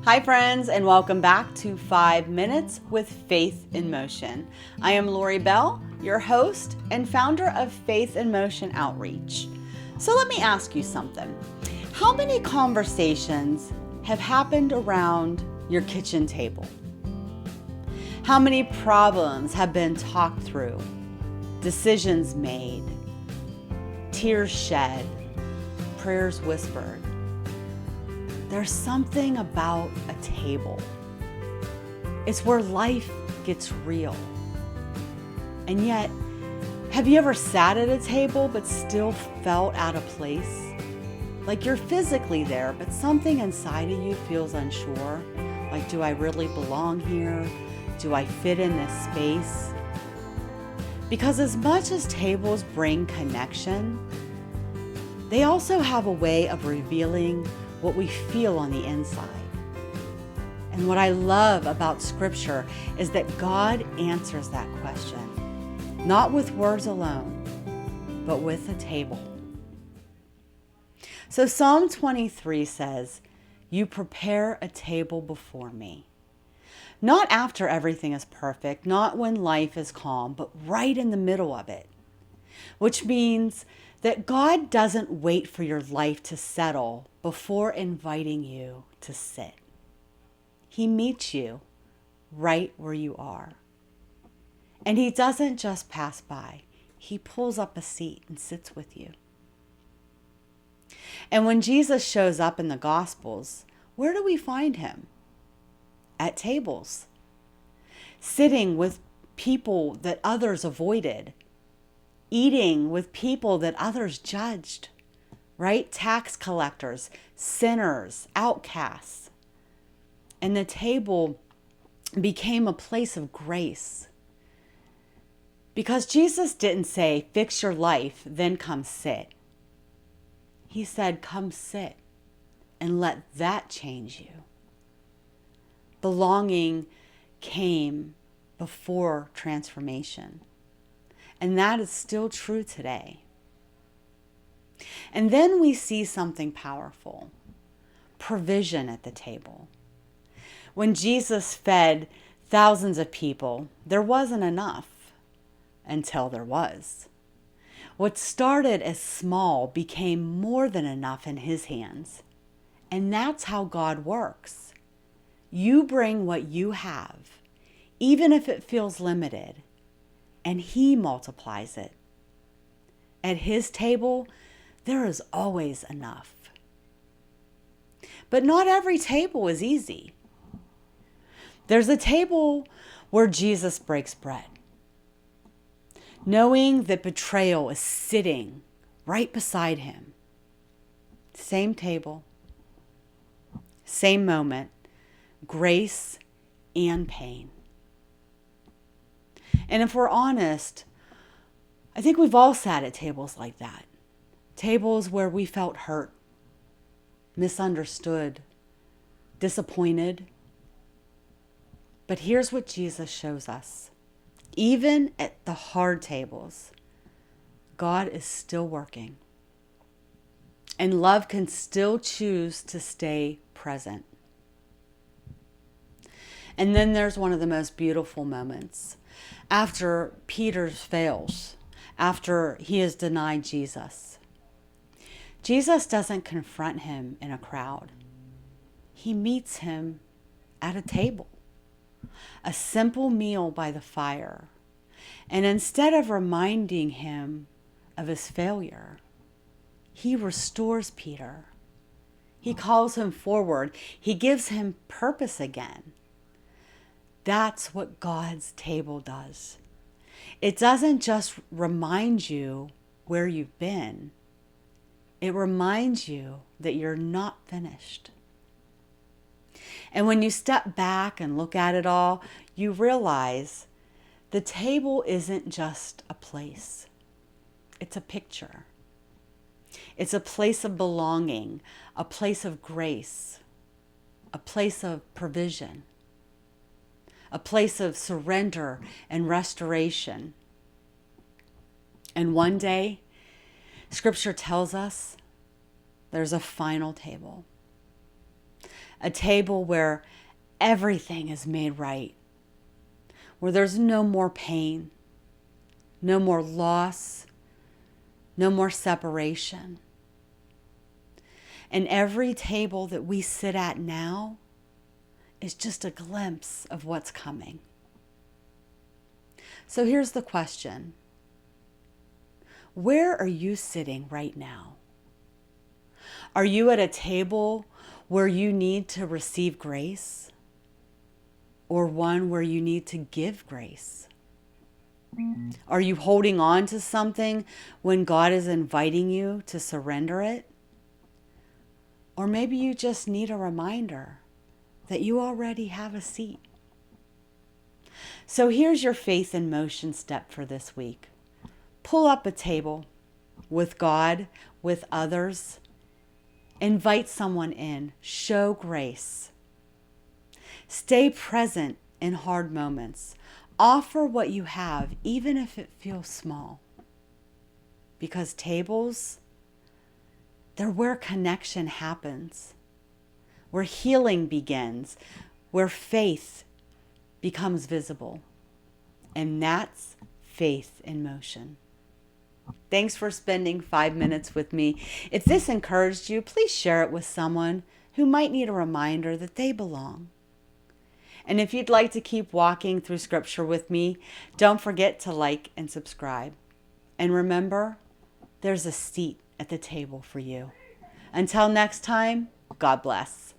Hi friends, and welcome back to 5 Minutes with Faith in Motion. I am Lori Bell, your host and founder of Faith in Motion Outreach. So let me ask you something. How many conversations have happened around your kitchen table? How many problems have been talked through, decisions made, tears shed, prayers whispered? There's something about a table. It's where life gets real. And yet, have you ever sat at a table but still felt out of place? Like you're physically there, but something inside of you feels unsure. Like, do I really belong here? Do I fit in this space? Because as much as tables bring connection, they also have a way of revealing what we feel on the inside. And what I love about Scripture is that God answers that question, not with words alone, but with a table. So Psalm 23 says, "You prepare a table before me." Not after everything is perfect, not when life is calm, but right in the middle of it. Which means that God doesn't wait for your life to settle before inviting you to sit. He meets you right where you are. And He doesn't just pass by. He pulls up a seat and sits with you. And when Jesus shows up in the Gospels, where do we find Him? At tables, sitting with people that others avoided, eating with people that others judged, right? Tax collectors, sinners, outcasts. And the table became a place of grace. Because Jesus didn't say, fix your life, then come sit. He said, come sit and let that change you. Belonging came before transformation. And that is still true today. And then we see something powerful, provision at the table. When Jesus fed thousands of people, there wasn't enough until there was. What started as small became more than enough in His hands. And that's how God works. You bring what you have, even if it feels limited, and He multiplies it. At His table, there is always enough. But not every table is easy. There's a table where Jesus breaks bread, knowing that betrayal is sitting right beside Him. Same table, same moment, grace and pain. And if we're honest, I think we've all sat at tables like that. Tables where we felt hurt, misunderstood, disappointed. But here's what Jesus shows us. Even at the hard tables, God is still working. And love can still choose to stay present. And then there's one of the most beautiful moments. After Peter fails, after he has denied Jesus, Jesus doesn't confront him in a crowd. He meets him at a table, a simple meal by the fire. And instead of reminding him of his failure, He restores Peter. He calls him forward. He gives him purpose again. That's what God's table does. It doesn't just remind you where you've been. It reminds you that you're not finished. And when you step back and look at it all, you realize the table isn't just a place. It's a picture. It's a place of belonging, a place of grace, a place of provision, a place of surrender and restoration. And one day, Scripture tells us there's a final table. a table where everything is made right, where there's no more pain, no more loss, no more separation. And every table that we sit at now is just a glimpse of what's coming. So here's the question. Where are you sitting right now? Are you at a table where you need to receive grace, or one where you need to give grace? Are you holding on to something when God is inviting you to surrender it? Or maybe you just need a reminder that you already have a seat. So here's your faith in motion step for this week. Pull up a table with God, with others. Invite someone in. Show grace. Stay present in hard moments. Offer what you have, even if it feels small. Because tables, they're where connection happens, where healing begins, where faith becomes visible. And that's faith in motion. Thanks for spending 5 minutes with me. If this encouraged you, please share it with someone who might need a reminder that they belong. And if you'd like to keep walking through Scripture with me, don't forget to like and subscribe. And remember, there's a seat at the table for you. Until next time, God bless.